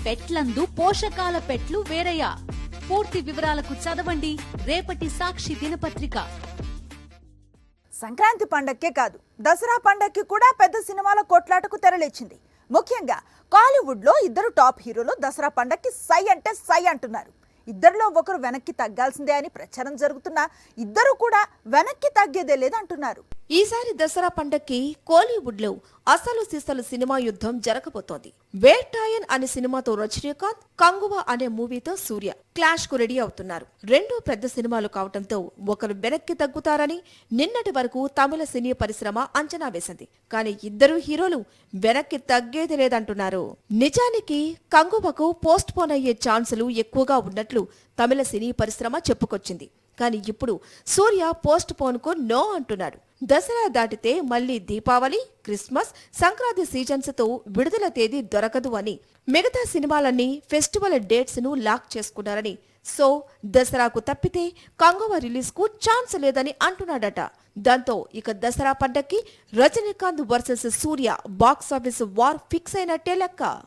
పెట్లందు పోషకాల పెట్లు వేరయ్యా. పూర్తి వివరాలకు చదవండి రేపటి సాక్షి దినపత్రిక. సంక్రాంతి పండక్కే కాదు, దసరా పండక్కి కూడా పెద్ద సినిమాల కొట్లాటకు తెరలేచింది. ముఖ్యంగా కాలీవుడ్ లో ఇద్దరు టాప్ హీరోలు దసరా పండక్కి సై అంటే సై అంటున్నారు. ఇద్దరిలో ఒకరు వెనక్కి తగ్గాల్సిందే అని ప్రచారం జరుగుతున్నా ఇద్దరు కూడా వెనక్కి తగ్గేదే లేదంటున్నారు. ఈసారి దసరా పండక్కి కోలీవుడ్ లో అసలు సిసలు సినిమా యుద్ధం జరగబోతోంది. వేటాయన్ అనే సినిమాతో రజనీకాంత్, కంగువా అనే మూవీతో సూర్య క్లాష్ కు రెడీ అవుతున్నారు. రెండు పెద్ద సినిమాలు కావటంతో ఒకరు వెనక్కి తగ్గుతారని నిన్నటి వరకు తమిళ సినీ పరిశ్రమ అంచనా వేసింది. కానీ ఇద్దరు హీరోలు వెనక్కి తగ్గేది లేదంటున్నారు. నిజానికి కంగువకు పోస్ట్ పోన్ అయ్యే ఛాన్సులు ఎక్కువగా ఉన్నట్లు తమిళ సినీ పరిశ్రమ చెప్పుకొచ్చింది. కానీ ఇప్పుడు సూర్య పోస్ట్ పోన్ కు నో అంటున్నాడు. దసరా దాటితే మళ్లీ దీపావళి, క్రిస్మస్, సంక్రాంతి సీజన్స్ తో విడుదల తేదీ దొరకదు అని, మిగతా సినిమాలన్నీ ఫెస్టివల్ డేట్స్ ను లాక్ చేసుకున్నారని, సో దసరాకు తప్పితే కంగువ రిలీజ్ కు ఛాన్స్ లేదని అంటున్నాడట. దాంతో ఇక దసరా పండక్కి రజనీకాంత్ వర్సెస్ సూర్య బాక్సాఫీస్ వార్ ఫిక్స్ అయినట్టే లెక్క.